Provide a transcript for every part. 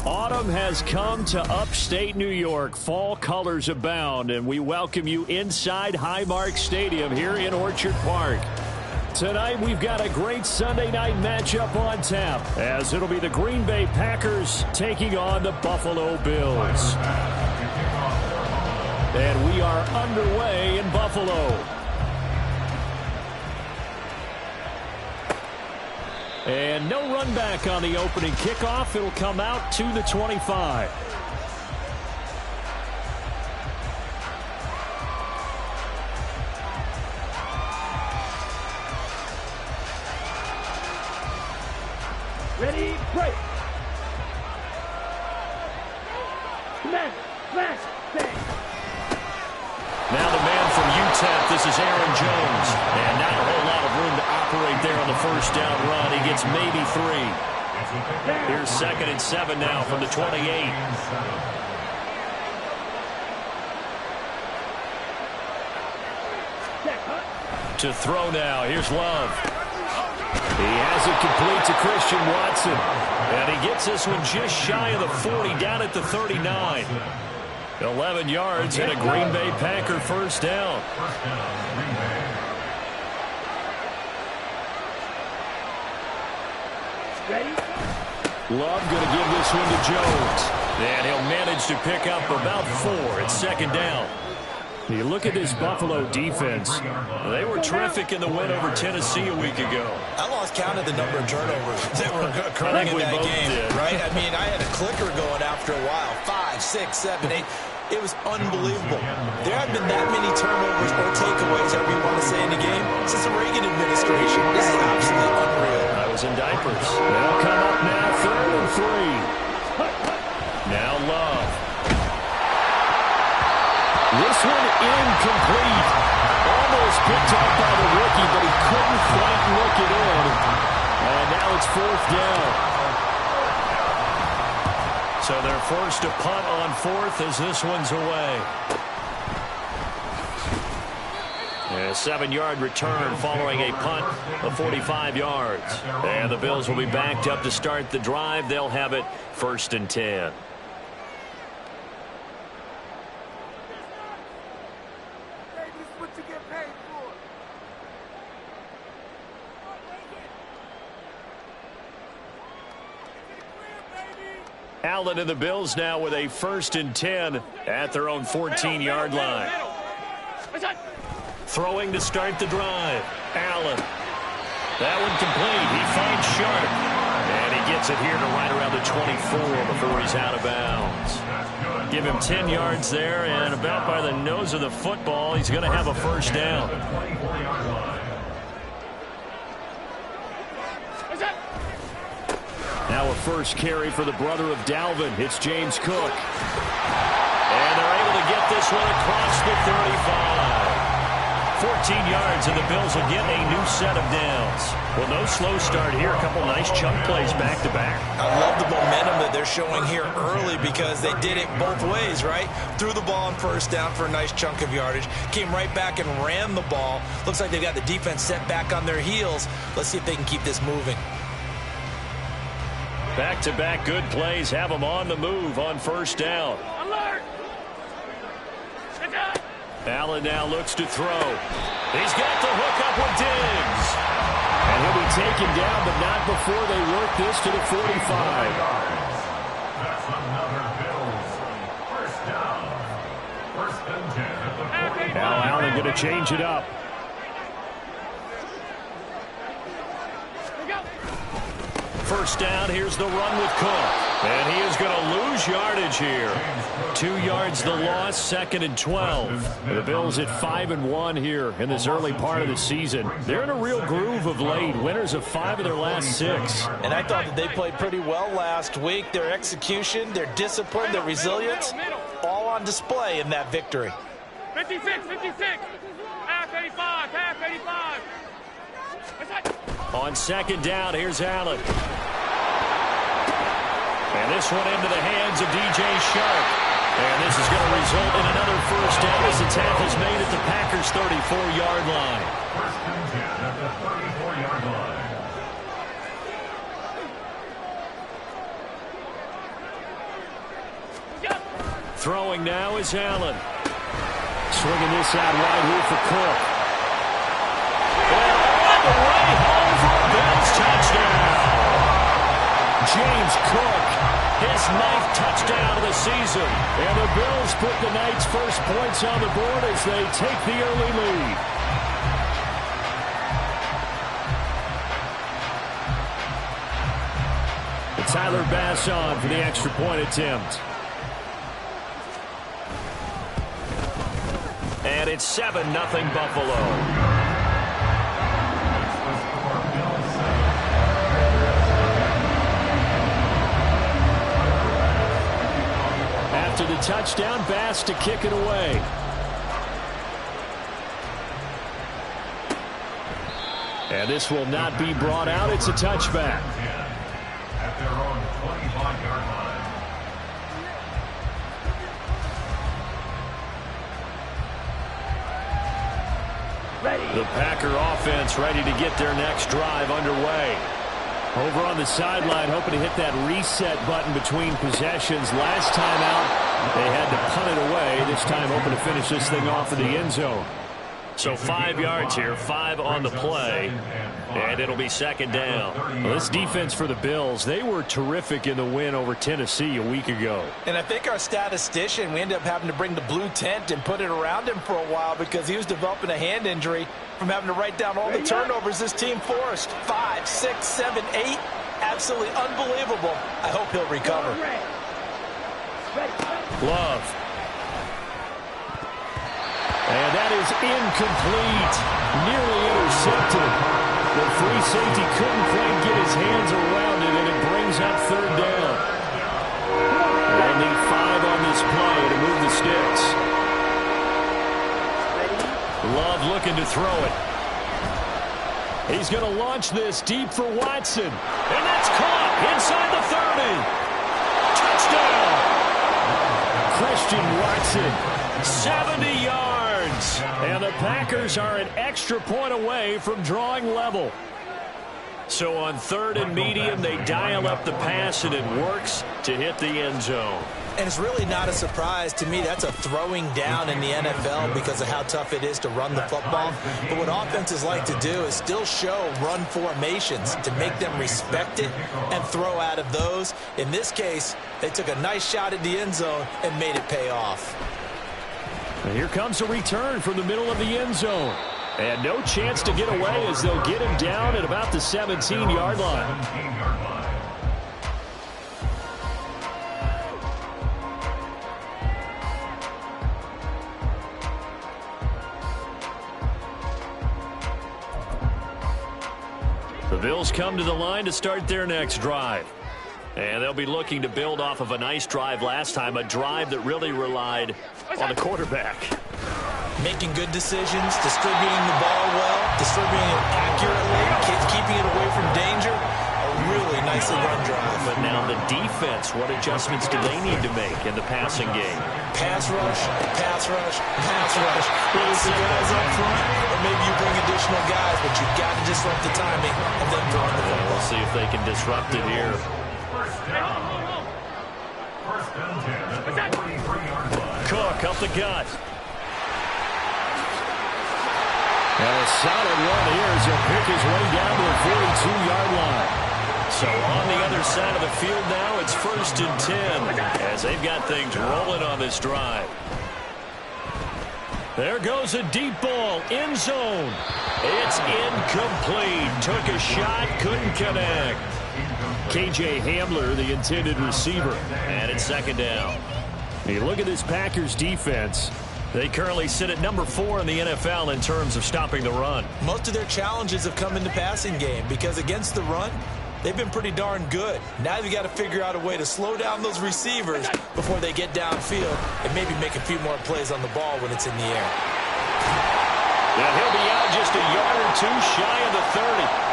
Autumn has come to upstate New York. Fall colors abound, and we welcome you inside Highmark Stadium here in Orchard Park. Tonight, we've got a great Sunday night matchup on tap, as it'll be the Green Bay Packers taking on the Buffalo Bills. And we are underway in Buffalo. And no run back on the opening kickoff. It'll come out to the 25. Ready, break. Smash, smash, bang. Now the man from UTEP, this is Aaron Jones. And not a whole lot of room to operate there on the first down run. He gets maybe 3. Here's 2nd and 7 now from the 28. To throw now, here's Love. He has it complete to Christian Watson. And he gets this one just shy of the 40, down at the 39. 11 yards and a Green Bay Packer first down. Love going to give this one to Jones. And he'll manage to pick up about 4 at 2nd down. You look at this Buffalo defense. They were terrific in the win over Tennessee a week ago. I lost count of the number of turnovers that were occurring in that game, right? I mean, I had a clicker going after a while. 5, 6, 7, 8. It was unbelievable. There have been that many turnovers or takeaways, however you want to say, in the game since the Reagan administration. This is absolutely unreal. I was in diapers. They'll come up now, 3rd and 3. Now Love. This one incomplete. Almost picked up by the rookie, but he couldn't quite look it in. And now it's 4th down. So they're forced to punt on 4th as this one's away. A 7-yard return following a punt of 45 yards. And the Bills will be backed up to start the drive. They'll have it 1st and 10. Allen and the Bills now with a 1st and 10 at their own 14-yard line. Throwing to start the drive. Allen. That one complete. He finds Sharp. And he gets it here to right around the 24 before he's out of bounds. Give him 10 yards there, and about by the nose of the football, he's going to have a first down. Now a first carry for the brother of Dalvin. It's James Cook. And they're able to get this one across the 35. 14 yards, and the Bills will get a new set of downs. Well, no slow start here. A couple nice chunk plays back-to-back. I love the momentum that they're showing here early because they did it both ways, right? Threw the ball on first down for a nice chunk of yardage. Came right back and ran the ball. Looks like they've got the defense set back on their heels. Let's see if they can keep this moving. Back-to-back good plays have them on the move on first down. Alert! Allen now looks to throw. He's got the hook up with Diggs. And he'll be taken down, but not before they work this to the 45. That's another Bills first down. 1st and 10. Now Allen going to change it up. First down, here's the run with Cook. And he is going to lose yardage here. 2 yards the loss, 2nd and 12. The Bills at 5-1 here in this early part of the season. They're in a real groove of late. Winners of 5 of their last 6. And I thought that they played pretty well last week. Their execution, their discipline, their resilience, all on display in that victory. 56, 56. Half 85, half 85. On 2nd down, here's Allen. And this one into the hands of DJ Sharp. And this is going to result in another first down as the tackle's made at the Packers' 34-yard line. 1st and 10 at the 34-yard line. Throwing now is Allen. Swinging this out wide here for Cook. And on the way home for a Bills touchdown. James Cook, his 9th touchdown of the season. And the Bills put the Knights' first points on the board as they take the early lead. Tyler Bass on for the extra point attempt. And it's 7-0 Buffalo. After the touchdown, Bass to kick it away. And this will not be brought out. It's a touchback. At their own 25-yard line. The Packer offense ready to get their next drive underway. Over on the sideline, hoping to hit that reset button between possessions. Last time out, they had to punt it away. This time hoping to finish this thing off in the end zone. So 5 yards here, 5 on the play, and it'll be second down. Well, this defense for the Bills, they were terrific in the win over Tennessee a week ago. And I think our statistician, we ended up having to bring the blue tent and put it around him for a while because he was developing a hand injury from having to write down all the turnovers this team forced. 5, 6, 7, 8. Absolutely unbelievable. I hope he'll recover. Love. And that is incomplete. Nearly intercepted. The free safety couldn't quite get his hands around it, and it brings up third down. They'll need 5 on this play to move the sticks. Love looking to throw it. He's going to launch this deep for Watson. And that's caught inside the 30. Touchdown. Christian Watson, 70 yards. And the Packers are an extra point away from drawing level. So on 3rd and medium, they dial up the pass, and it works to hit the end zone. And it's really not a surprise to me. That's a throwing down in the NFL because of how tough it is to run the football. But what offenses like to do is still show run formations to make them respect it and throw out of those. In this case, they took a nice shot at the end zone and made it pay off. And here comes a return from the middle of the end zone. And no chance to get away as they'll get him down at about the 17-yard line. 17-yard line. The Bills come to the line to start their next drive. And they'll be looking to build off of a nice drive last time, a drive that really relied on the quarterback. Making good decisions, distributing the ball well, distributing it accurately, keeping it away from danger. A really nicely run drive. But now the defense, what adjustments do they need to make in the passing game? Pass rush, pass rush, pass rush. Release the guys up front, or maybe you bring additional guys, but you've got to disrupt the timing of them throwing the football. We'll see if they can disrupt it here. First down. First and 10 at the 43-yard line. Cook up the gut. And a solid run here as he'll pick his way down to the 42-yard line. So on the other side of the field now, it's 1st and 10 as they've got things rolling on this drive. There goes a deep ball, end zone. It's incomplete. Took a shot, couldn't connect. KJ Hamler, the intended receiver. And it's 2nd down. You look at this Packers defense. They currently sit at number 4 in the NFL in terms of stopping the run. Most of their challenges have come in the passing game because against the run, they've been pretty darn good. Now you've got to figure out a way to slow down those receivers before they get downfield and maybe make a few more plays on the ball when it's in the air. Yeah, he'll be out just a yard or two shy of the 30.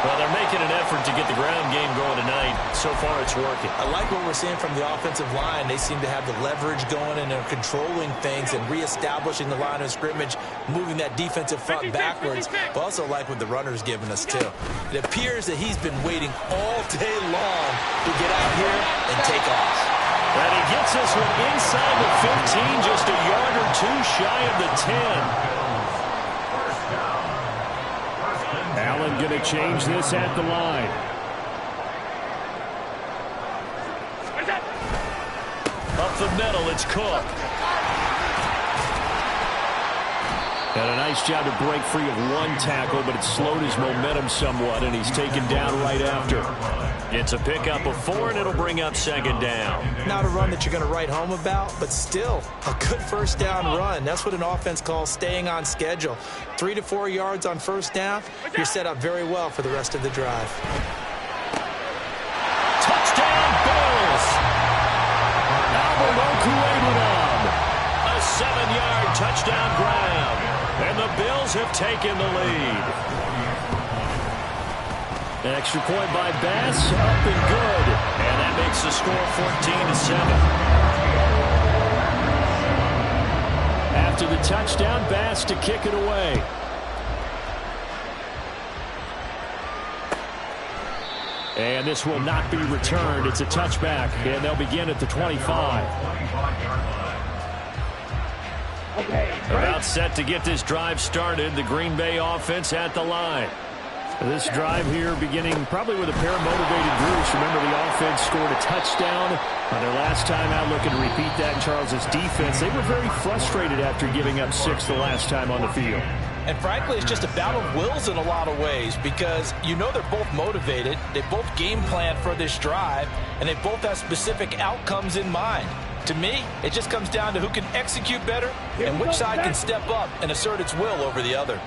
Well, they're making an effort to get the ground game going tonight. So far, it's working. I like what we're seeing from the offensive line. They seem to have the leverage going and they're controlling things and reestablishing the line of scrimmage, moving that defensive front backwards. But also like what the runner's giving us, too. It appears that he's been waiting all day long to get out here and take off. And he gets this one inside the 15, just a yard or two shy of the 10. Allen going to change this at the line. Up the middle, it's Cook. And a nice job to break free of one tackle, but it slowed his momentum somewhat, and he's taken down right after. It's a pickup of 4, and it'll bring up second down. Not a run that you're going to write home about, but still a good first down run. That's what an offense calls staying on schedule. 3 to 4 yards on first down, you're set up very well for the rest of the drive. Touchdown, Bills! Albert Okwuegbunam. A 7-yard touchdown grab. And the Bills have taken the lead. An extra point by Bass, up and good. And that makes the score 14-7. After the touchdown, Bass to kick it away. And this will not be returned. It's a touchback, and they'll begin at the 25. About set to get this drive started. The Green Bay offense at the line. This drive here beginning probably with a pair of motivated groups. Remember, the offense scored a touchdown on their last time out, looking to repeat that in Charles's defense. They were very frustrated after giving up 6 the last time on the field. And frankly, it's just a battle of wills in a lot of ways, because you know they're both motivated, they both game plan for this drive, and they both have specific outcomes in mind. To me, it just comes down to who can execute better and which side can step up and assert its will over the other.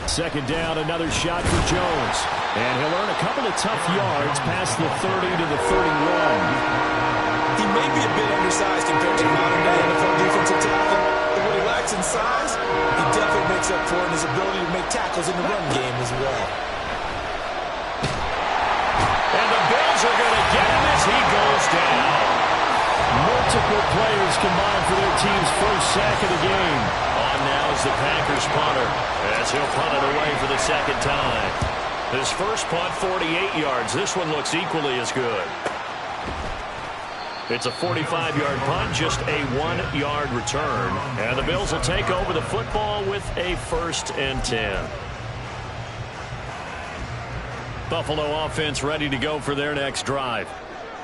Second down, another shot for Jones. And he'll earn a couple of tough yards past the 30 to the 31. He may be a bit undersized compared to modern-day NFL defensive tackle, but what he lacks in size, he definitely makes up for in his ability to make tackles in the run game as well. And the Bills are going to get him as he goes down. Multiple players combined for their team's first sack of the game. On now is the Packers punter, as he'll punt it away for the second time. His first punt, 48 yards. This one looks equally as good. It's a 45-yard punt, just a 1-yard return. And the Bills will take over the football with a 1st and 10. Buffalo offense ready to go for their next drive.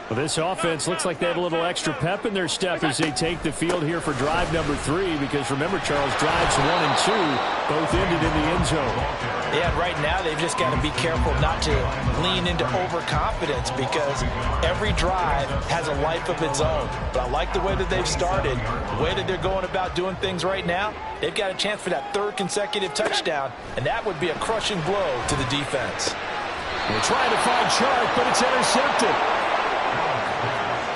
Well, this offense looks like they have a little extra pep in their step as they take the field here for drive number 3, because remember, Charles, drives 1 and 2 both ended in the end zone. Yeah, right now they've just got to be careful not to lean into overconfidence, because every drive has a life of its own. But I like the way that they've started, the way that they're going about doing things right now. They've got a chance for that 3rd consecutive touchdown, and that would be a crushing blow to the defense. They're trying to find Chark, but it's intercepted.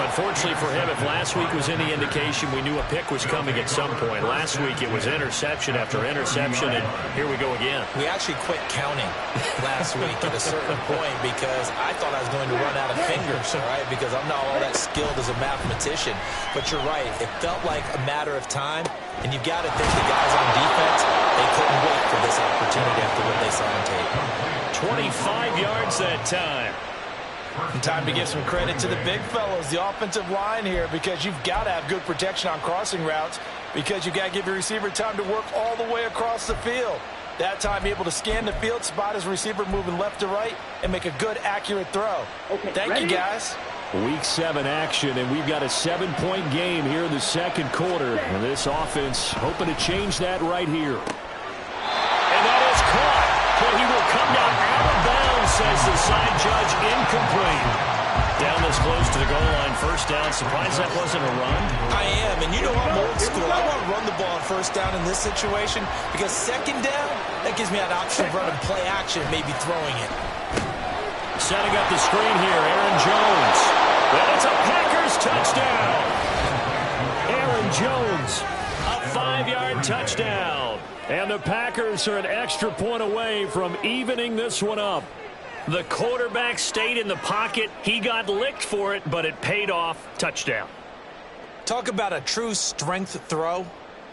Unfortunately for him, if last week was any indication, we knew a pick was coming at some point. Last week it was interception after interception, and here we go again. We actually quit counting last week at a certain point because I thought I was going to run out of fingers, all right, because I'm not all that skilled as a mathematician. But you're right, it felt like a matter of time, and you've got to think the guys on defense, they couldn't wait for this opportunity after what they saw on tape. 25 yards that time. And time to give some credit to the big fellows, the offensive line here, because you've got to have good protection on crossing routes, because you've got to give your receiver time to work all the way across the field. That time, able to scan the field, spot his receiver moving left to right, and make a good, accurate throw. Thank you, guys. Week 7 action, and we've got a 7-point game here in the second quarter. And this offense hoping to change that right here. And that is caught. But he will come down out of bounds, says the side judge, incomplete. Down this close to the goal line, first down. Surprised that wasn't a run? I am, and you know I'm old school. I want to run the ball on first down in this situation, because second down, that gives me an option of running play action, maybe throwing it. Setting up the screen here, Aaron Jones. And it's a Packers touchdown. Aaron Jones, a 5-yard touchdown. And the Packers are an extra point away from evening this one up. The quarterback stayed in the pocket. He got licked for it, but it paid off. Touchdown. Talk about a true strength throw.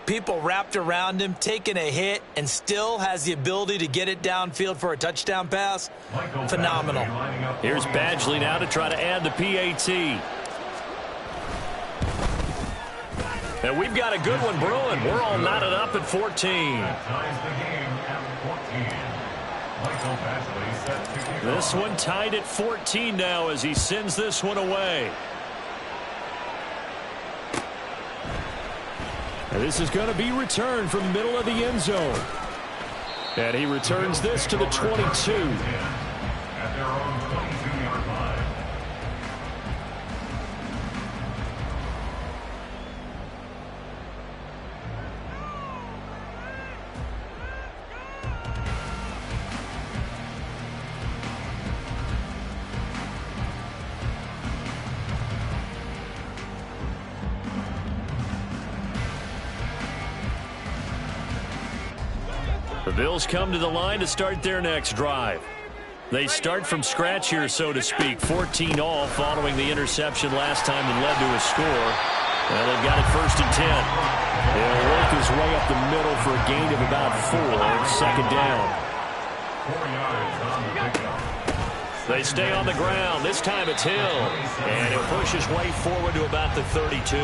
People wrapped around him, taking a hit, and still has the ability to get it downfield for a touchdown pass. Phenomenal. Here's Badgley now to try to add the PAT. And we've got a good one brewing. We're all knotted up at 14. Ties the game at 14. Michael Badgley set to kick This off. one tied at 14 now as he sends this one away. And this is going to be returned from the middle of the end zone. And he returns this to the 22. At their own 22-yard line. The Bills come to the line to start their next drive. They start from scratch here, so to speak. 14 all following the interception last time that led to a score. Well, they've got it 1st and 10. He'll work his way up the middle for a gain of about 4. Second down. 4 yards on the pickup. They stay on the ground. This time it's Hill. And he'll push his way forward to about the 32.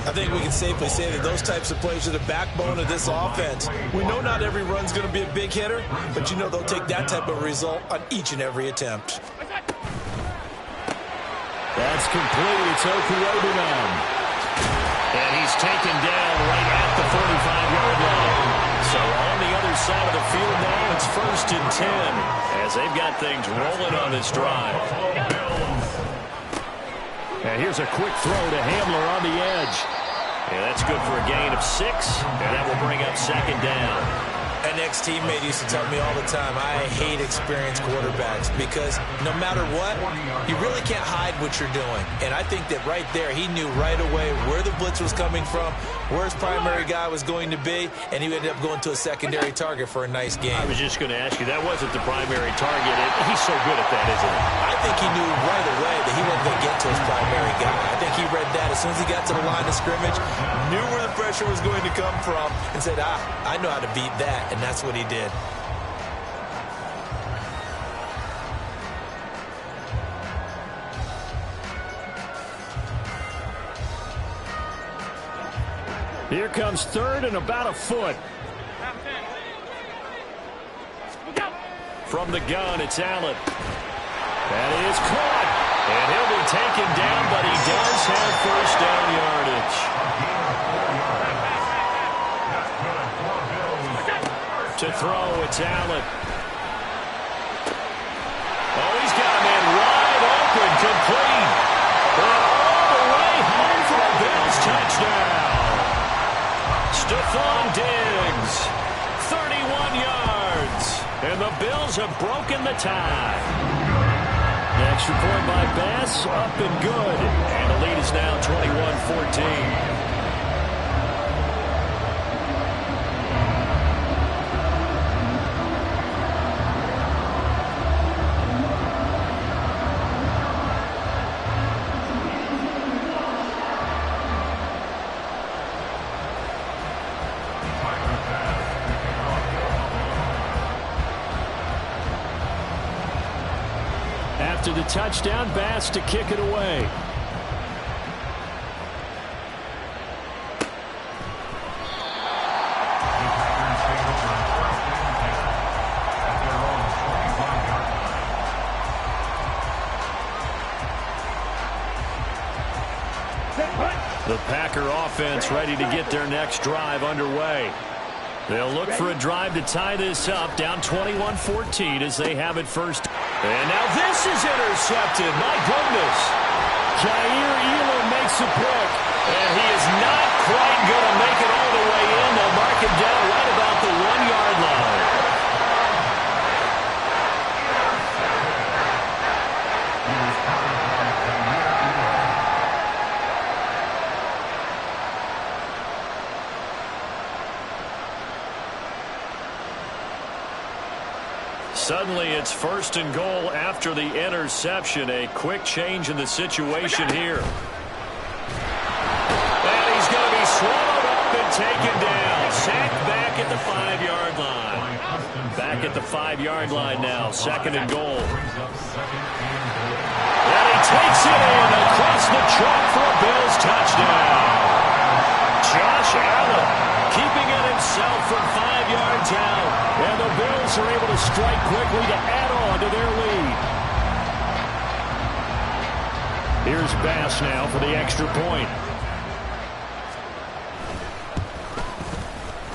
I think we can safely say that those types of plays are the backbone of this offense. We know not every run's going to be a big hitter, but you know they'll take that type of result on each and every attempt. That's complete. It's Okuoduman. And he's taken down right at the 45-yard line. So on the other side of the field now, it's 1st and 10 as they've got things rolling on this drive. And here's a quick throw to Hamler on the edge. And that's good for a gain of 6, and that will bring up 2nd down. An ex-teammate used to tell me all the time, I hate experienced quarterbacks because no matter what, you really can't hide what you're doing. And I think that right there, he knew right away where the blitz was coming from, where his primary guy was going to be, and he ended up going to a secondary target for a nice game. I was just going to ask you, that wasn't the primary target. He's so good at that, isn't he? I think he knew right away that he wasn't going to get to his primary guy. I think he read that as soon as he got to the line of scrimmage, knew where the pressure was going to come from, and said, I know how to beat that. And that's what he did. Here comes 3rd and about a foot. From the gun, it's Allen. That is caught. And he'll be taken down, but he does have 1st down yardage. To throw, it's Allen. Oh, he's got a man wide open, complete. And all the way home for a Bills touchdown. Stephon Diggs, 31 yards. And the Bills have broken the tie. The extra point by Bass, up and good. And the lead is now 21-14. After the touchdown, Bass to kick it away. The Packer offense ready to get their next drive underway. They'll look for a drive to tie this up, down 21-14 as they have it first. And now this is intercepted. My goodness. Jair Elam makes a pick. And he is not quite going to make it all the way in. They'll mark him down right about the 1-yard line. Suddenly it's 1st and goal after the interception. A quick change in the situation here. And he's going to be swallowed up 5-yard line. Back at the 5-yard line now. 2nd and goal. And he takes it in across the chalk for a Bills touchdown. Josh Allen keeping it himself from 5 yards out. And the Bills are able to strike quickly to add on to their lead. Here's Bass now for the extra point.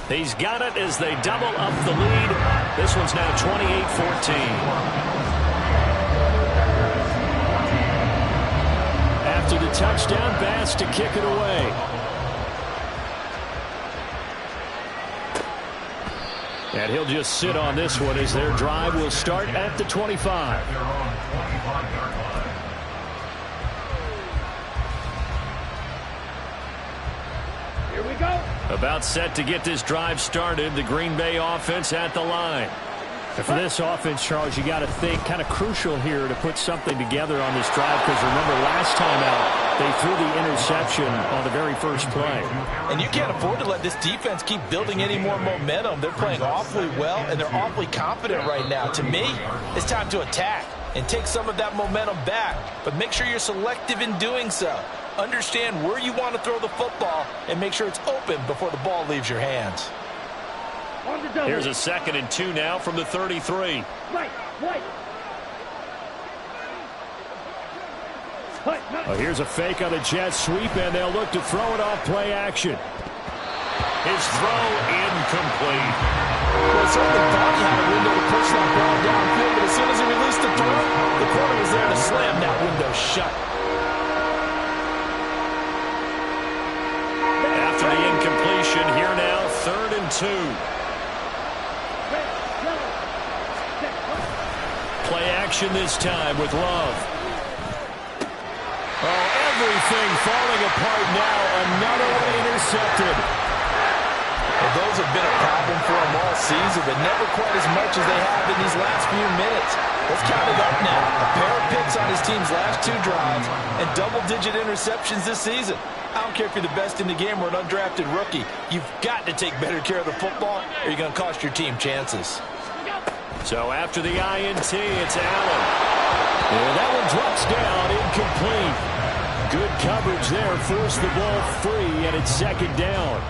He's got it as they double up the lead. This one's now 28-14. After the touchdown, Bass to kick it away. And he'll just sit on this one as their drive will start at the 25. Here we go. About set to get this drive started. The Green Bay offense at the line. And for this offense, Charles, you got to think kind of crucial here to put something together on this drive, because remember last time out they threw the interception on the very first play. And you can't afford to let this defense keep building any more momentum. They're playing awfully well, and they're awfully confident right now. To me, it's time to attack and take some of that momentum back, but make sure you're selective in doing so. Understand where you want to throw the football and make sure it's open before the ball leaves your hands. Here's a 2nd and 2 now from the 33. Right. Here's a fake on the jet sweep, and they'll look to throw it off play action. His throw incomplete. Well, certainly thought he had a window to push that ball downfield, but as soon as he released the throw, the corner was there to slam that window shut. After the incompletion, here now, 3rd and 2. Play action this time with Love. Oh, everything falling apart now. Another one intercepted. Well, those have been a problem for him all season, but never quite as much as they have in these last few minutes. Let's count it up now. A pair of picks on his team's last 2 drives and double-digit interceptions this season. I don't care if you're the best in the game or an undrafted rookie. You've got to take better care of the football or you're going to cost your team chances. So after the INT, it's Allen. And that one drops down, incomplete. Good coverage there, forced the ball free, and it's 2nd down.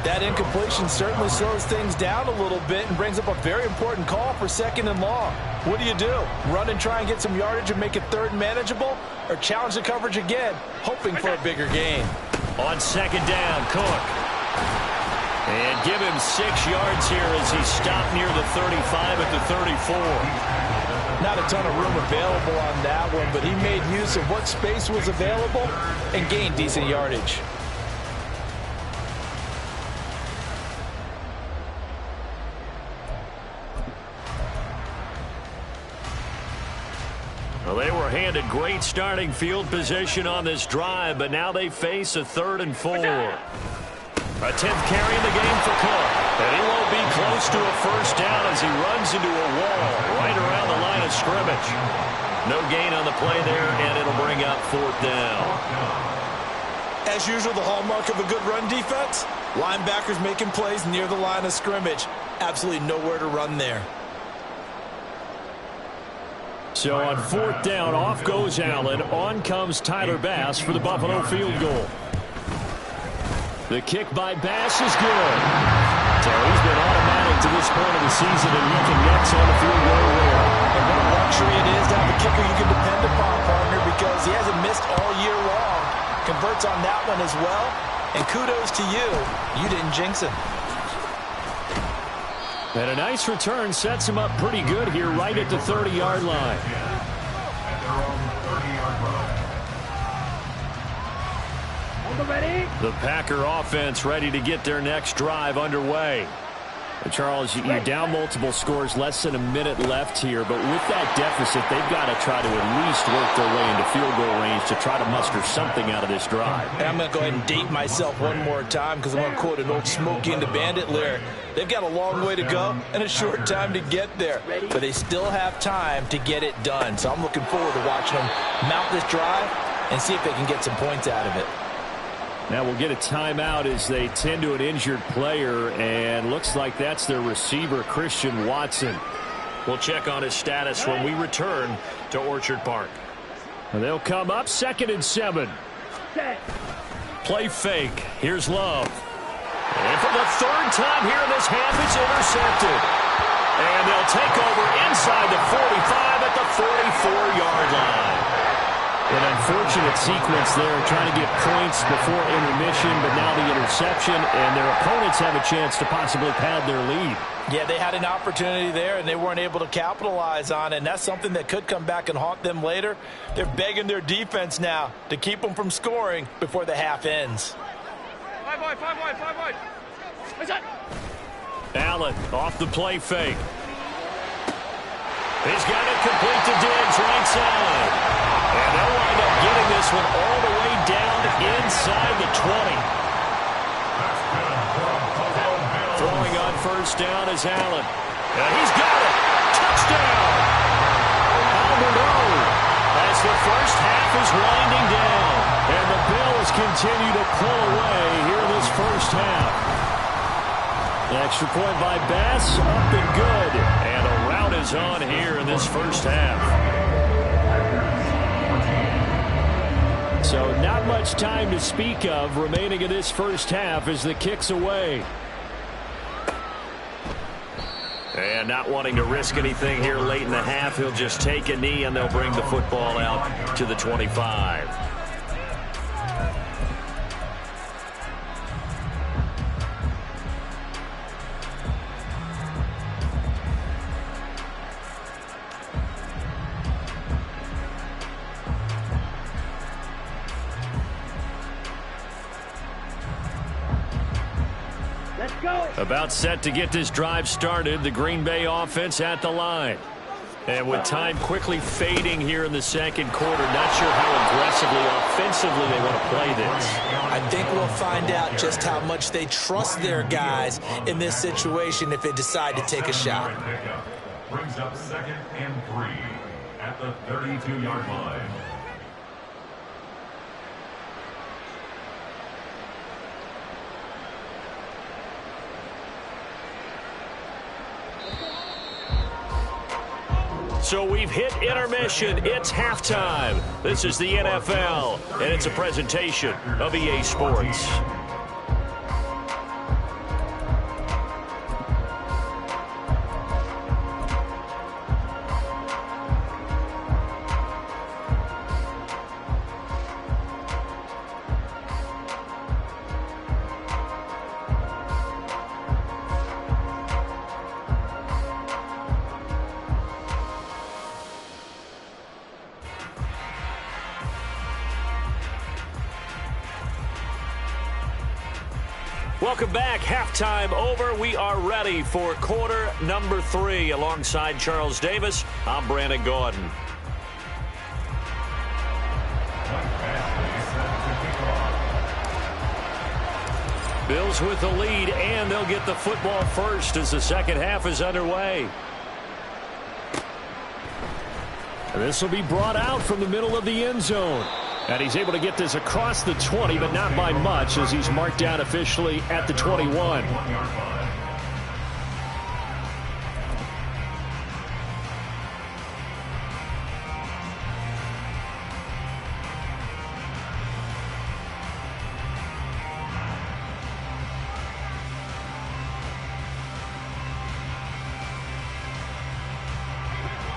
That incompletion certainly slows things down a little bit and brings up a very important call for 2nd and long. What do? Run and try and get some yardage and make it 3rd and manageable? Or challenge the coverage again, hoping for a bigger gain? On 2nd down, Cook. And give him 6 yards here as he stopped near the 35 at the 34. Not a ton of room available on that one, but he made use of what space was available and gained decent yardage. Well, they were handed great starting field position on this drive, but now they face a 3rd and 4. A 10th carry in the game for Cook. And he won't be close to a first down as he runs into a wall right around the line of scrimmage. No gain on the play there, and it'll bring up 4th down. As usual, the hallmark of a good run defense, linebackers making plays near the line of scrimmage. Absolutely nowhere to run there. So on 4th down, off goes Allen. On comes Tyler Bass for the Buffalo field goal. The kick by Bass is good. So he's been automatic to this point of the season and looking next on the field goal there. And what a luxury it is to have a kicker you can depend upon, partner, because he hasn't missed all year long. Converts on that one as well. And kudos to you. You didn't jinx him. And a nice return sets him up pretty good here right at the 30-yard line. Ready? The Packer offense ready to get their next drive underway. And Charles, you're down multiple scores, less than a minute left here, but with that deficit, they've got to try to at least work their way into field goal range to try to muster something out of this drive. And I'm going to go ahead and date myself one more time because I'm going to quote an old Smokey and the Bandit lyric. They've got a long way to go and a short time to get there, but they still have time to get it done. So I'm looking forward to watching them mount this drive and see if they can get some points out of it. Now we'll get a timeout as they tend to an injured player, and looks like that's their receiver, Christian Watson. We'll check on his status when we return to Orchard Park. And they'll come up 2nd and 7. Play fake. Here's Love. And for the 3rd time here in this half, it's intercepted. And they'll take over inside the 45 at the 44-yard line. An unfortunate sequence there, trying to get points before intermission, but now the interception, and their opponents have a chance to possibly pad their lead. Yeah, they had an opportunity there, and they weren't able to capitalize on it, and that's something that could come back and haunt them later. They're begging their defense now to keep them from scoring before the half ends. 5 wide, 5 wide, 5 wide. What's that? Allen off the play fake. He's got it complete to Diggs right side. And they'll wind up getting this one all the way down inside the 20. Throwing on 1st down is Allen. And he's got it. Touchdown. Alberto as the first half is winding down. And the Bills continue to pull away here in this first half. An extra point by Bass, up and good. And a rout is on here in this first half. So not much time to speak of remaining in this first half as the kick's away. And not wanting to risk anything here late in the half, he'll just take a knee and they'll bring the football out to the 25. About set to get this drive started, the Green Bay offense at the line. And with time quickly fading here in the 2nd quarter, not sure how aggressively, offensively they want to play this. I think we'll find out just how much they trust their guys in this situation if they decide to take a shot. Brings up 2nd and 3 at the 32-yard line. So we've hit intermission. It's halftime. This is the NFL, and it's a presentation of EA Sports. Welcome back. Halftime over. We are ready for quarter number 3. Alongside Charles Davis, I'm Brandon Gordon. Bills with the lead, and they'll get the football first as the second half is underway. And this will be brought out from the middle of the end zone. And he's able to get this across the 20, but not by much, as he's marked down officially at the 21.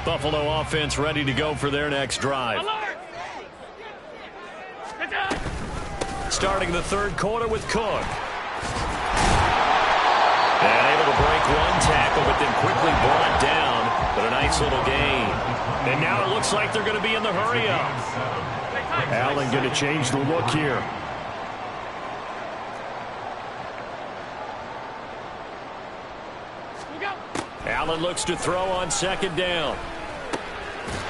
Buffalo offense ready to go for their next drive. Starting the 3rd quarter with Cook. And able to break one tackle, but then quickly brought down. But a nice little gain. And now it looks like they're going to be in the hurry-up. Allen going to change the look here. Allen looks to throw on 2nd down.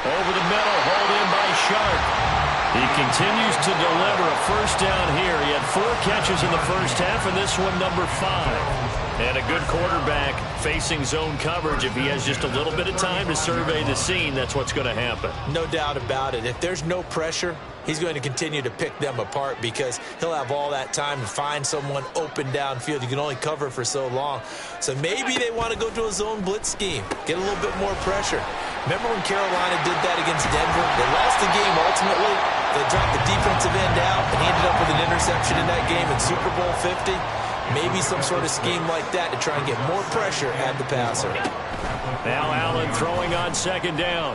Over the middle, hauled in by Sharp. He continues to deliver a first down here. He had 4 catches in the first half, and this one number 5. And a good quarterback facing zone coverage. If he has just a little bit of time to survey the scene, that's what's going to happen. No doubt about it. If there's no pressure, he's going to continue to pick them apart because he'll have all that time to find someone open downfield. You can only cover for so long. So maybe they want to go to a zone blitz scheme, get a little bit more pressure. Remember when Carolina did that against Denver? They lost the game ultimately. They dropped the defensive end out and he ended up with an interception in that game in Super Bowl 50. Maybe some sort of scheme like that to try and get more pressure at the passer. Now Allen throwing on second down.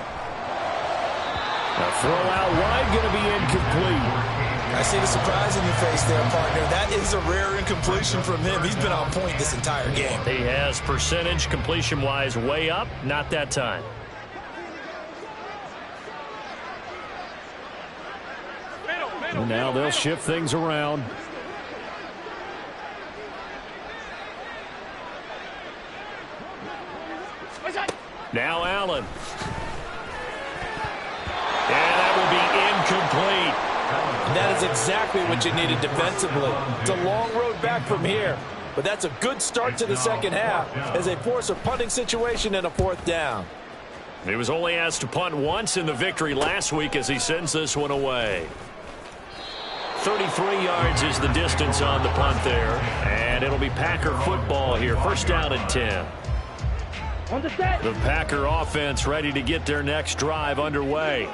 A throw out wide going to be incomplete. I see the surprise in your face there, partner. That is a rare incompletion from him. He's been on point this entire game. He has percentage completion-wise way up. Not that time. And now they'll shift things around. Now Allen. And that will be incomplete. That is exactly what you needed defensively. It's a long road back from here, but that's a good start to the second half as they force a punting situation and a fourth down. He was only asked to punt once in the victory last week as he sends this one away. 33 yards is the distance on the punt there, and it'll be Packer football here. First down and 10. The Packer offense ready to get their next drive underway.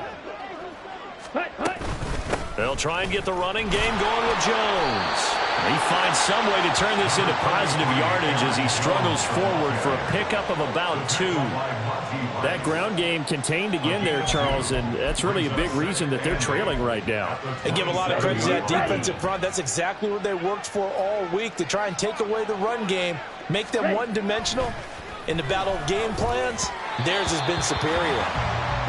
They'll try and get the running game going with Jones. He finds some way to turn this into positive yardage as he struggles forward for a pickup of about 2. That ground game contained again there, Charles, and that's really a big reason that they're trailing right now. They give a lot of credit to that defensive front. That's exactly what they worked for all week, to try and take away the run game, make them one-dimensional. In the battle of game plans, theirs has been superior.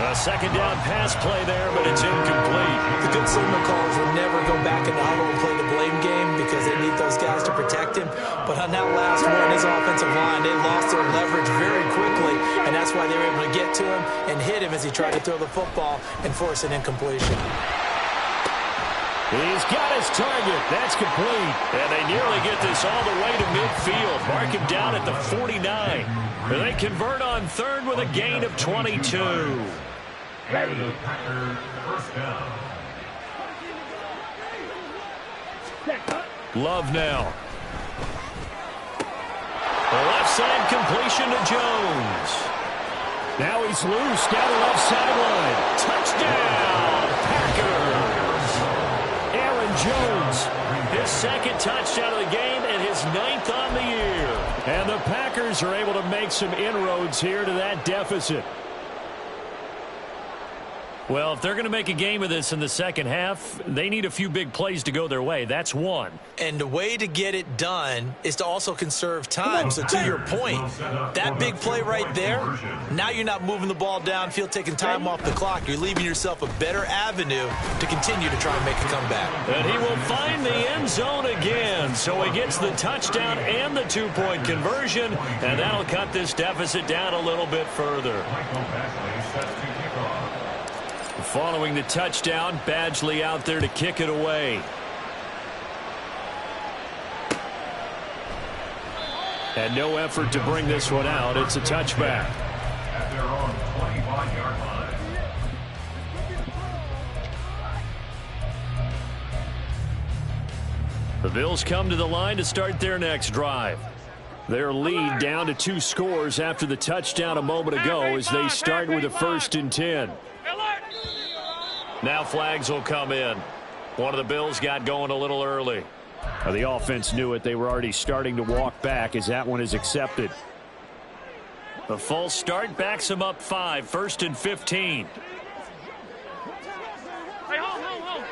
A second down pass play there, but it's incomplete. The good signal callers will never go back in the huddle and play the blame game because they need those guys to protect him. But on that last one, his offensive line, they lost their leverage very quickly, and that's why they were able to get to him and hit him as he tried to throw the football and force an incompletion. He's got his target. That's complete. And they nearly get this all the way to midfield. Mark him down at the 49. And they convert on third with a gain of 22. Love now. The left side completion to Jones. Now he's loose down the left sideline. Touchdown, Packers. Aaron Jones, his second touchdown of the game and his 9th on the year. And the Packers are able to make some inroads here to that deficit. Well, if they're going to make a game of this in the second half, they need a few big plays to go their way. That's one. And the way to get it done is to also conserve time. So to your point, that big play right there, now you're not moving the ball downfield, taking time off the clock. You're leaving yourself a better avenue to continue to try and make a comeback. And he will find the end zone again. So he gets the touchdown and the 2-point conversion, and that'll cut this deficit down a little bit further. Following the touchdown, Badgley out there to kick it away. And no effort to bring this one out. It's a touchback. At their own 25-yard line. The Bills come to the line to start their next drive. Their lead down to 2 scores after the touchdown a moment ago as they start with a 1st and 10. Now flags will come in. One of the Bills got going a little early. The offense knew it. They were already starting to walk back as that one is accepted. The false start backs them up 5. 1st and 15. Hey, hold.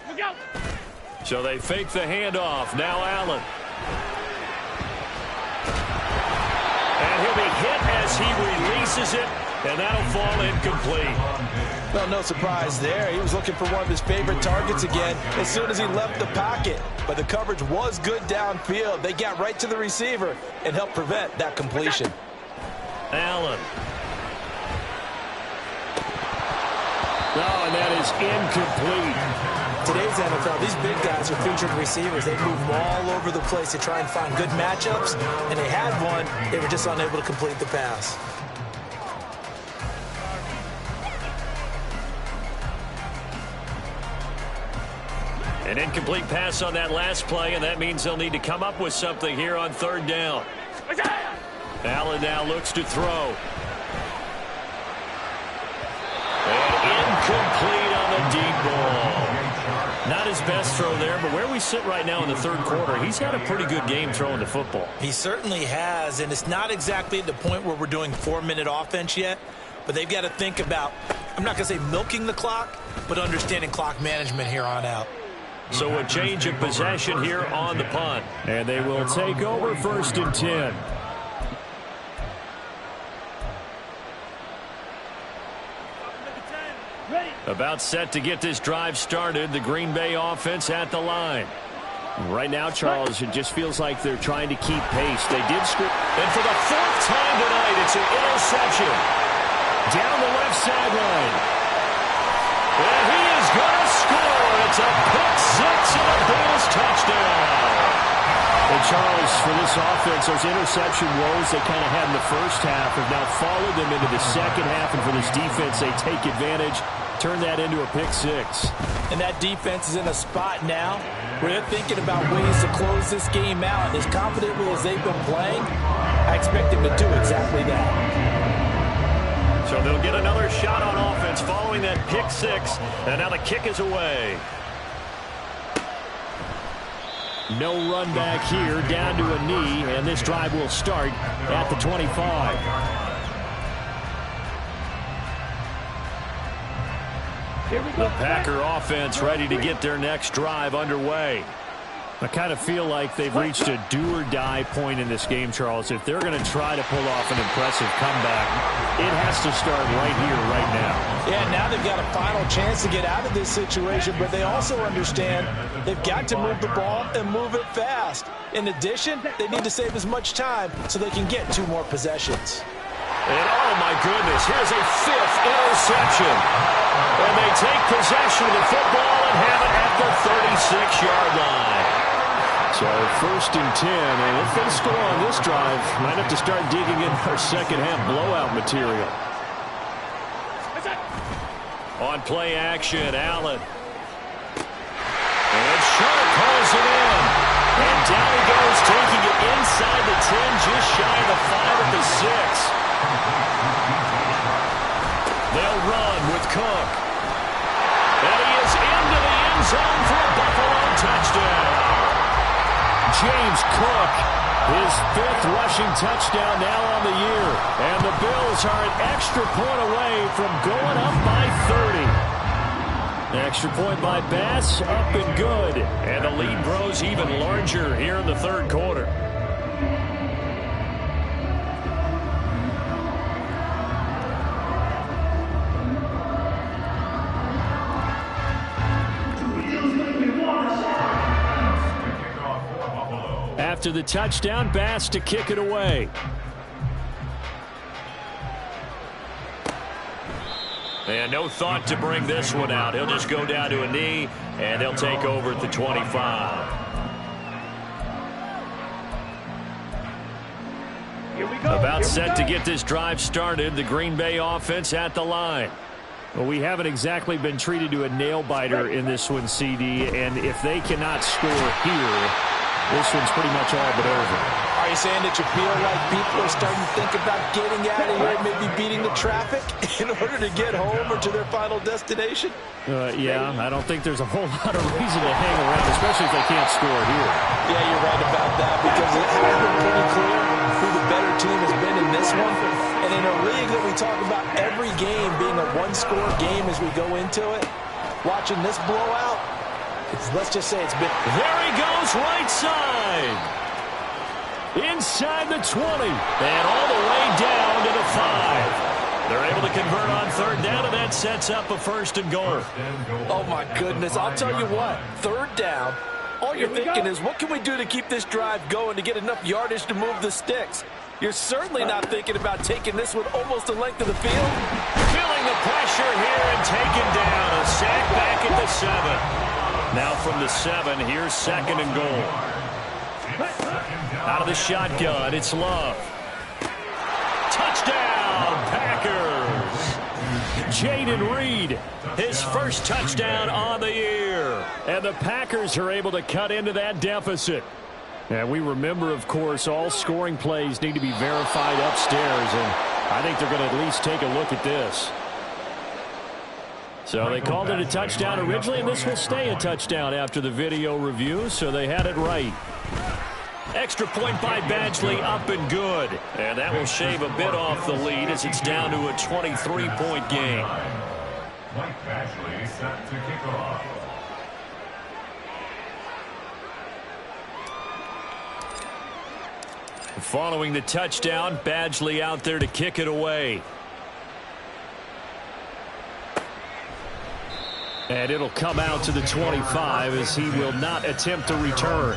Look out. So they fake the handoff. Now Allen. And he'll be hit as he releases it. And that'll fall incomplete. Well, no surprise there. He was looking for one of his favorite targets again as soon as he left the pocket. But the coverage was good downfield. They got right to the receiver and helped prevent that completion. Allen. Oh, and that is incomplete. Today's NFL, these big guys are featured receivers. They move all over the place to try and find good matchups, and they had one. They were just unable to complete the pass. An incomplete pass on that last play, and that means they'll need to come up with something here on third down. Allen now looks to throw. And incomplete on the deep ball. Not his best throw there, but where we sit right now in the third quarter, he's had a pretty good game throwing the football. He certainly has, and it's not exactly at the point where we're doing 4-minute offense yet, but they've got to think about, I'm not going to say milking the clock, but understanding clock management here on out. So a change of possession here on the punt. And they will take over 1st and 10. About set to get this drive started. The Green Bay offense at the line. Right now, Charles, it just feels like they're trying to keep pace. They did score. And for the 4th time tonight, it's an interception. Down the left sideline. And he is going to score. It's a pick six and a Bills touchdown. And Charles, for this offense, those interception woes they kind of had in the first half have now followed them into the second half. And for this defense, they take advantage, turn that into a pick six. And that defense is in a spot now where they're thinking about ways to close this game out. As confidently as they've been playing, I expect them to do exactly that. So they'll get another shot on offense following that pick six. And now the kick is away. No run back here, down to a knee, and this drive will start at the 25. The Packer offense ready to get their next drive underway. I kind of feel like they've reached a do-or-die point in this game, Charles. If they're going to try to pull off an impressive comeback, it has to start right here, right now. Yeah, now they've got a final chance to get out of this situation, but they also understand they've got to move the ball and move it fast. In addition, they need to save as much time so they can get 2 more possessions. And oh my goodness, here's a 5th interception. And they take possession of the football and have it at the 36-yard line. So 1st and 10, and if they score on this drive, might have to start digging in our second half blowout material. On play action, Allen. And Sharp pulls it in. And down he goes, taking it inside the 10, just shy of the 5 at the 6. They'll run with Cook. And he is into the end zone for a Buffalo touchdown. James Cook, his 5th rushing touchdown now on the year. And the Bills are an extra point away from going up by 30. Extra point by Bass, up and good. And the lead grows even larger here in the third quarter. After the touchdown, Bass to kick it away. And no thought to bring this one out. He'll just go down to a knee, and they'll take over at the 25. About set to get this drive started. The Green Bay offense at the line. Well, we haven't exactly been treated to a nail-biter in this one, CD, and if they cannot score here, this one's pretty much all but over. Are you saying that you feel like people are starting to think about getting out of here, maybe beating the traffic in order to get home or to their final destination? Yeah, I don't think there's a whole lot of reason to hang around, especially if they can't score here. Yeah, you're right about that, because it has been pretty clear who the better team has been in this one. And in a league that we talk about every game being a one-score game as we go into it, watching this blowout, let's just say it's been... There he goes, right side. Inside the 20. And all the way down to the 5. They're able to convert on third down, and that sets up a 1st and goal. Oh, my goodness. I'll tell you what. Third down, all you're thinking is, what can we do to keep this drive going to get enough yardage to move the sticks? You're certainly not thinking about taking this one almost the length of the field. Filling feeling the pressure here and taken down. A sack back at the 7. Now from the 7, here's 2nd and goal. Out of the shotgun, it's Love. Touchdown, Packers. Jayden Reed, his first touchdown on the year. And the Packers are able to cut into that deficit. And we remember, of course, all scoring plays need to be verified upstairs, and I think they're going to at least take a look at this. So they called it a touchdown originally, and this will stay a touchdown after the video review, so they had it right. Extra point by Badgley, up and good. And that will shave a bit off the lead as it's down to a 23-point game. Mike Badgley set to kick off. Following the touchdown, Badgley out there to kick it away. And it'll come out to the 25 as he will not attempt to return.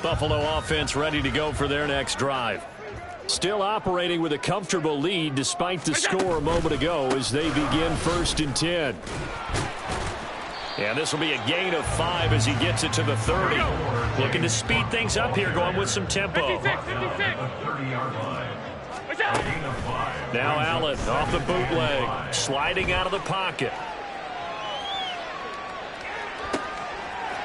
Buffalo offense ready to go for their next drive. Still operating with a comfortable lead despite the score a moment ago as they begin 1st and 10. And this will be a gain of 5 as he gets it to the 30. Looking to speed things up here, going with some tempo. 56. Now Allen off the bootleg, sliding out of the pocket.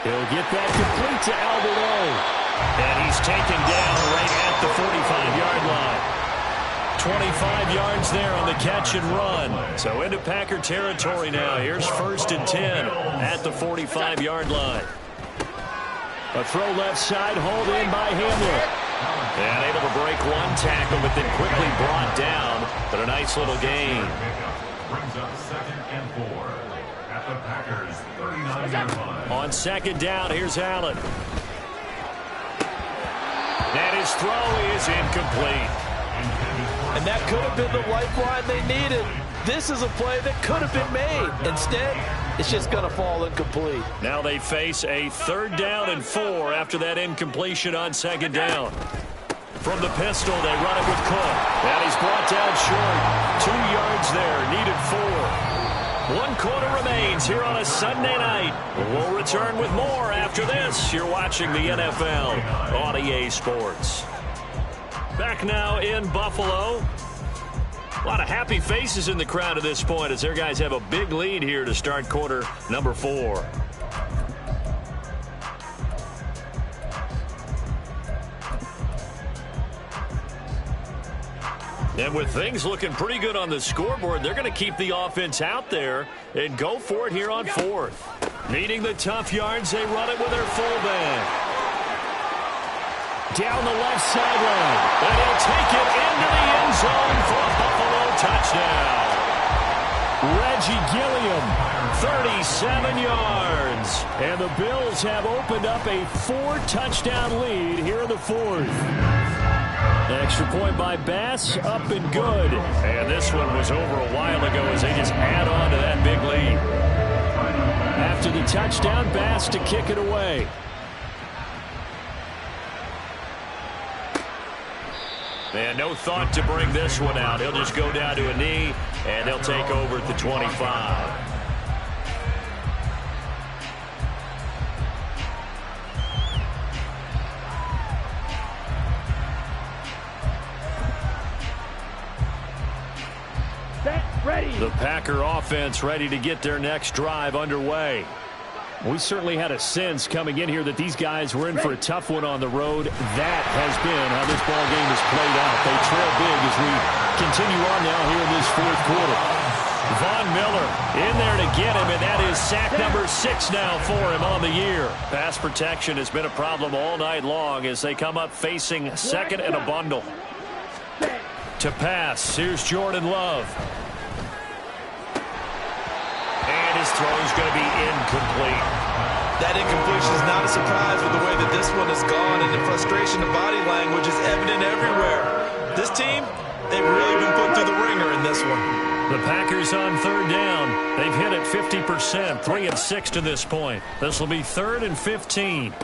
He'll get that complete to Alberto. And he's taken down right at the 45-yard line. 25 yards there on the catch and run. So into Packer territory now. Here's 1st and 10 at the 45-yard line. A throw left side, hauled in by Hamler. And able to break one tackle, but then quickly brought down. But a nice little gain. Brings up 2nd and 4 at the Packers 39-yard line. On 2nd down, here's Allen. And his throw is incomplete. And that could have been the lifeline they needed. This is a play that could have been made. Instead, it's just going to fall incomplete. Now they face a 3rd down and 4 after that incompletion on 2nd down. From the pistol, they run it with Cook. And he's brought down short. 2 yards there, needed 4. 1 quarter remains here on a Sunday night. We'll return with more after this. You're watching the NFL on EA Sports. Back now in Buffalo. A lot of happy faces in the crowd at this point as their guys have a big lead here to start quarter number 4. And with things looking pretty good on the scoreboard, they're going to keep the offense out there and go for it here on 4th. Needing the tough yards, they run it with their fullback. Down the left sideline. And he'll take it into the end zone for a Buffalo touchdown. Reggie Gilliam, 37 yards. And the Bills have opened up a 4-touchdown lead here in the 4th. Extra point by Bass, up and good. And this one was over a while ago as they just add on to that big lead. After the touchdown, Bass to kick it away. And no thought to bring this one out. He'll just go down to a knee, and they'll take over at the 25. The Packer offense ready to get their next drive underway. We certainly had a sense coming in here that these guys were in for a tough one on the road. That has been how this ball game has played out. They trail big as we continue on now here in this 4th quarter. Von Miller in there to get him, and that is sack number 6 now for him on the year. Pass protection has been a problem all night long as they come up facing 2nd and a bundle. To pass, here's Jordan Love. And his throw is going to be incomplete. That incompletion is not a surprise with the way that this one has gone, and the frustration of body language is evident everywhere. This team, they've really been put through the ringer in this one. The Packers on 3rd down. They've hit it 50%, 3 of 6 to this point. This will be 3rd and 15.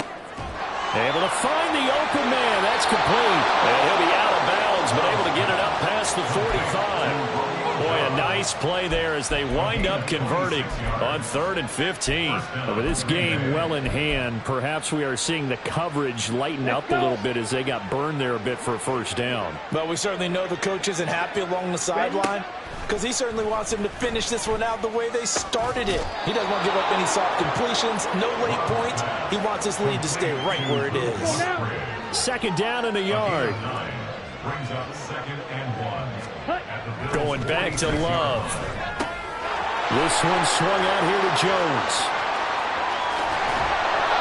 Able to find the open man. That's complete. And he'll be out of bounds, but able to get it up past the 45. Boy, a nice play there as they wind up converting on 3rd and 15. With this game well in hand, perhaps we are seeing the coverage lighten up a little bit as they got burned there a bit for a first down. But we certainly know the coach isn't happy along the sideline because he certainly wants them to finish this one out the way they started it. He doesn't want to give up any soft completions, no late points. He wants his lead to stay right where it is. 2nd down and a yard. Brings up 2nd and 1. Going back to Love. This one swung out here to Jones.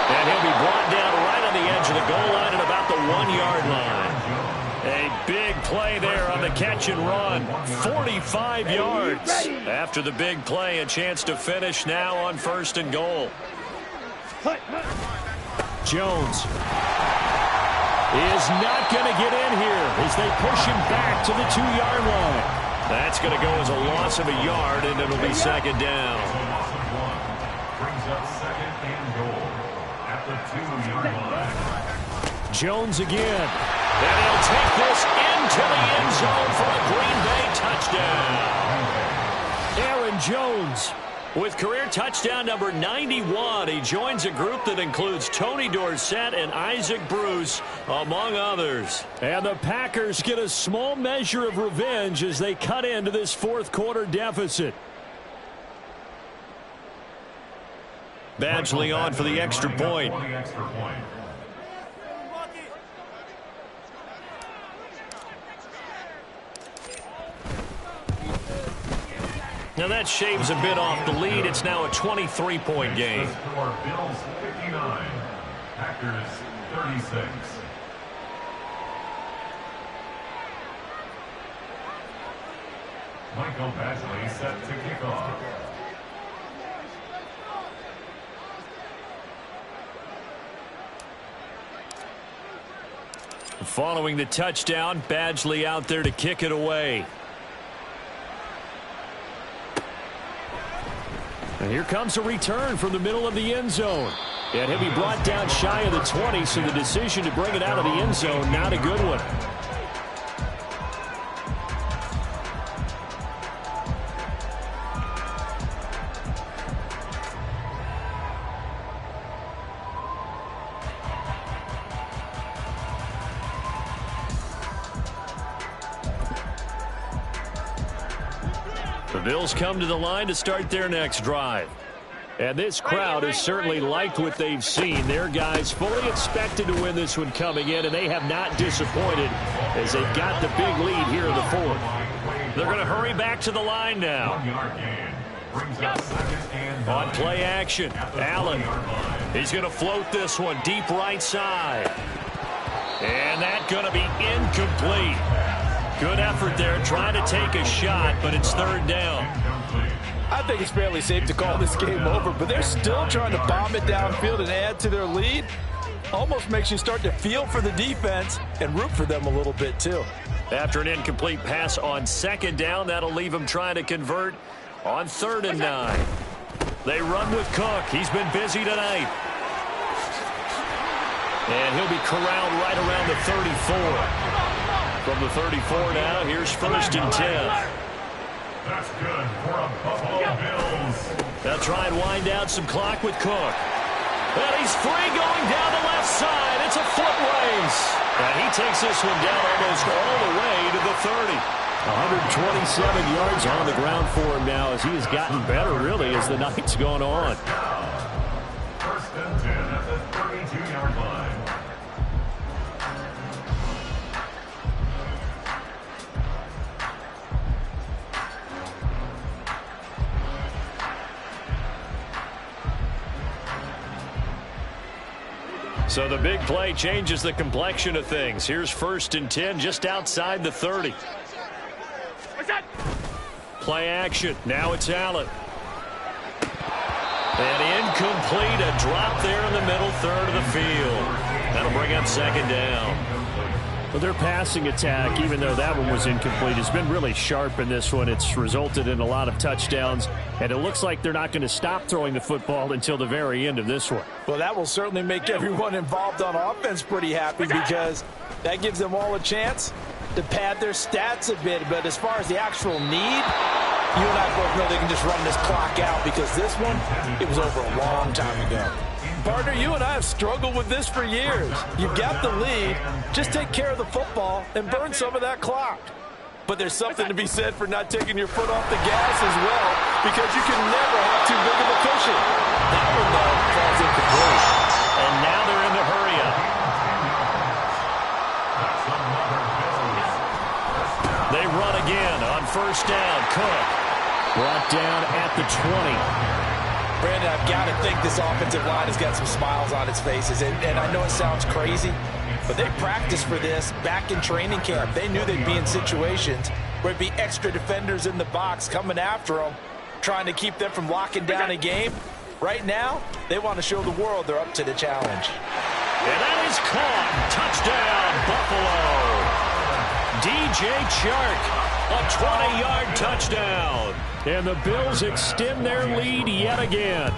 And he'll be brought down right on the edge of the goal line at about the 1-yard line. A big play there on the catch and run. 45 yards. After the big play, a chance to finish now on 1st and goal. Jones is not going to get in here as they push him back to the 2-yard line. That's going to go as a loss of a yard, and it'll be 2nd down. Brings up 2nd and goal at the 2-yard line. Jones again. And he'll take this into the end zone for a Green Bay touchdown. Aaron Jones with career touchdown number 91. He joins a group that includes Tony Dorsett and Isaac Bruce, among others. And the Packers get a small measure of revenge as they cut into this 4th quarter deficit. Badgley on for the extra point. Now that shaves a bit off the lead. It's now a 23-point game. Bills 59, Packers 36. Michael Badgley set to kick off. Following the touchdown, Badgley out there to kick it away. And here comes a return from the middle of the end zone. And he'll be brought down shy of the 20, so the decision to bring it out of the end zone, not a good one. The Bills come to the line to start their next drive. And this crowd has certainly liked what they've seen. Their guys fully expected to win this one coming in, and they have not disappointed as they got the big lead here in the 4th. They're going to hurry back to the line now. On play action, Allen. He's going to float this one deep right side. And that's going to be incomplete. Good effort there, trying to take a shot, but it's 3rd down. I think it's fairly safe to call this game over, but they're still trying to bomb it downfield and add to their lead. Almost makes you start to feel for the defense and root for them a little bit, too. After an incomplete pass on 2nd down, that'll leave them trying to convert on 3rd and 9. They run with Cook. He's been busy tonight. And he'll be corralled right around the 34. From the 34 now, here's 1st and 10. That's good for a Buffalo Bills. They'll try and wind down some clock with Cook. And he's free going down the left side. It's a foot race. And he takes this one down almost all the way to the 30. 127 yards on the ground for him now as he has gotten better, really, as the night's gone on. 1st and 10 at the 32-yard line. So the big play changes the complexion of things. Here's 1st and 10 just outside the 30. Play action. Now it's Allen. And incomplete. A drop there in the middle 3rd of the field. That'll bring up 2nd down. Well, their passing attack, even though that one was incomplete, has been really sharp in this one. It's resulted in a lot of touchdowns, and it looks like they're not going to stop throwing the football until the very end of this one. Well, that will certainly make everyone involved on offense pretty happy because that gives them all a chance to pad their stats a bit. But as far as the actual need, you and I both know they can just run this clock out because this one, it was over a long time ago. Partner, you and I have struggled with this for years. You've got the lead. Just take care of the football and burn some of that clock. But there's something to be said for not taking your foot off the gas as well because you can never have too big of a cushion. That one, though, falls incomplete. And now they're in the hurry-up. They run again on first down. Cook brought down at the 20. Brandon, I've got to think this offensive line has got some smiles on its faces. And I know it sounds crazy, but they practiced for this back in training camp. They knew they'd be in situations where it'd be extra defenders in the box coming after them, trying to keep them from locking down a game. Right now, they want to show the world they're up to the challenge. And that is caught. Touchdown, Buffalo. DJ Chark, a 20-yard touchdown. And the Bills extend their lead yet again.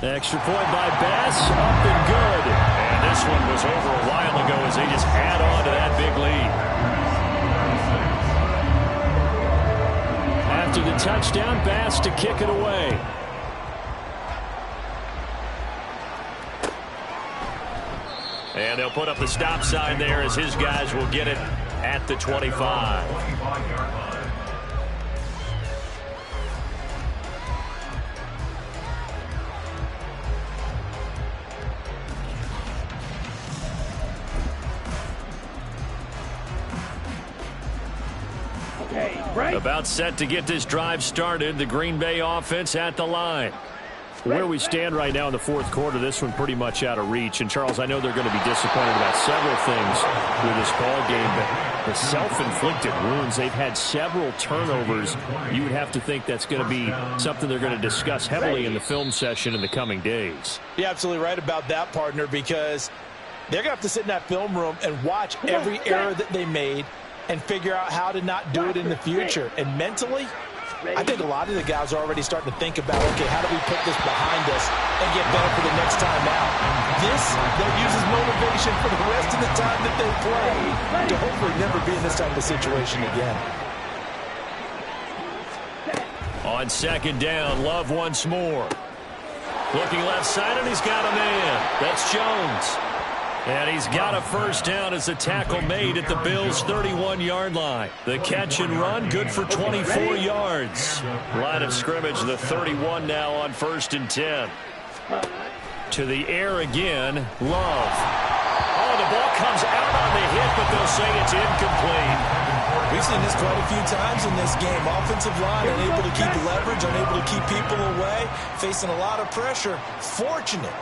Extra point by Bass, up and good. And this one was over a while ago as they just add on to that big lead. After the touchdown, Bass to kick it away. And they'll put up the stop sign there as his guys will get it at the 25. About set to get this drive started. The Green Bay offense at the line. Where we stand right now in the fourth quarter, this one pretty much out of reach. And, Charles, I know they're going to be disappointed about several things with this ball game, but the self-inflicted wounds, they've had several turnovers. You would have to think that's going to be something they're going to discuss heavily in the film session in the coming days. You're absolutely right about that, partner, because they're going to have to sit in that film room and watch every error that they made and figure out how to not do it in the future. And mentally, I think a lot of the guys are already starting to think about, okay, how do we put this behind us and get better for the next time out? This, they'll use as motivation for the rest of the time that they play to hopefully never be in this type of situation again. On second down, Love once more. Looking left side, and he's got a man. That's Jones. And he's got a first down as the tackle made at the Bills' 31-yard line. The catch and run, good for 24 yards. Line of scrimmage, the 31 now on 1st and 10. To the air again, Love. Oh, the ball comes out on the hit, but they'll say it's incomplete. We've seen this quite a few times in this game. Offensive line unable to keep leverage, unable to keep people away, facing a lot of pressure. Fortunate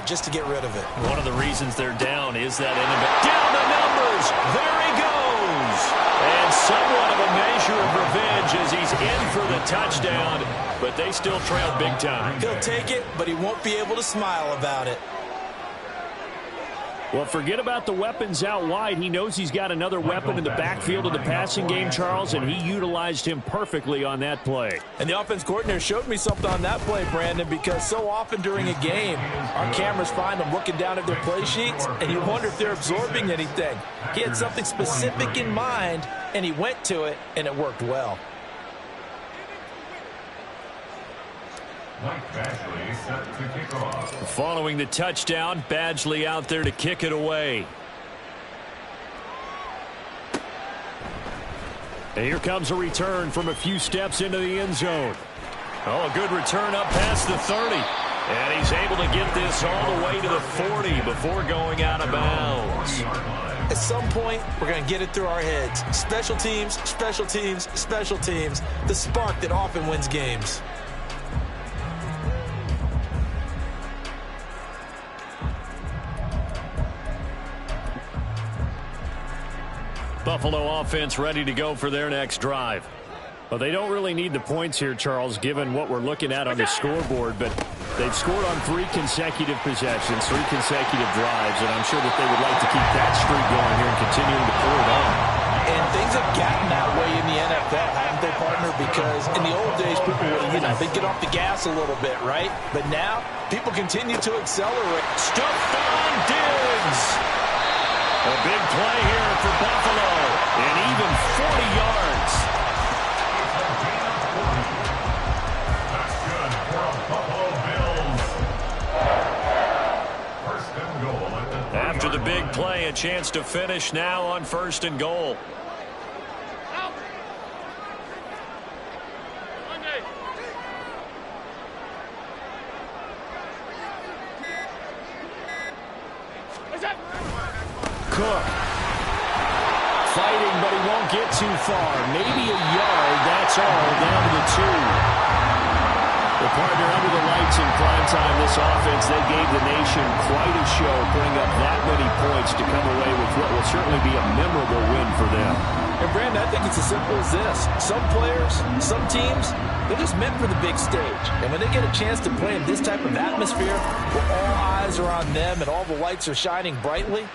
just to get rid of it. One of the reasons they're down is that down the numbers. There he goes. And somewhat of a measure of revenge as he's in for the touchdown, but they still trail big time. He'll take it, but he won't be able to smile about it. Well, forget about the weapons out wide. He knows he's got another weapon in the backfield of the passing game, Charles, and he utilized him perfectly on that play. And the offense coordinator showed me something on that play, Brandon, because so often during a game, our cameras find them looking down at their play sheets, and you wonder if they're absorbing anything. He had something specific in mind, and he went to it, and it worked well. Following the touchdown, Badgley out there to kick it away. And here comes a return from a few steps into the end zone. Oh, a good return up past the 30. And he's able to get this all the way to the 40 before going out of bounds. At some point, we're going to get it through our heads. Special teams, special teams, special teams. The spark that often wins games. Buffalo offense ready to go for their next drive. Well, they don't really need the points here, Charles, given what we're looking at on the scoreboard, but they've scored on 3 consecutive possessions, 3 consecutive drives, and I'm sure that they would like to keep that streak going here and continuing to pour it on. And things have gotten that way in the NFL, haven't they, partner? Because in the old days, people would, they'd get off the gas a little bit, right? But now, people continue to accelerate. Stephon Diggs! A big play here for Buffalo, and even 40 yards. That's good for a Buffalo Bills. First and goal at the 30. After the big play, a chance to finish now on 1st and goal. Cook. Fighting, but he won't get too far. Maybe a yard, that's all, down to the 2. The partner under the lights in prime time, this offense, they gave the nation quite a show, putting up that many points to come away with what will certainly be a memorable win for them. And, Brandon, I think it's as simple as this. Some players, some teams, they're just meant for the big stage. And when they get a chance to play in this type of atmosphere, where all eyes are on them and all the lights are shining brightly,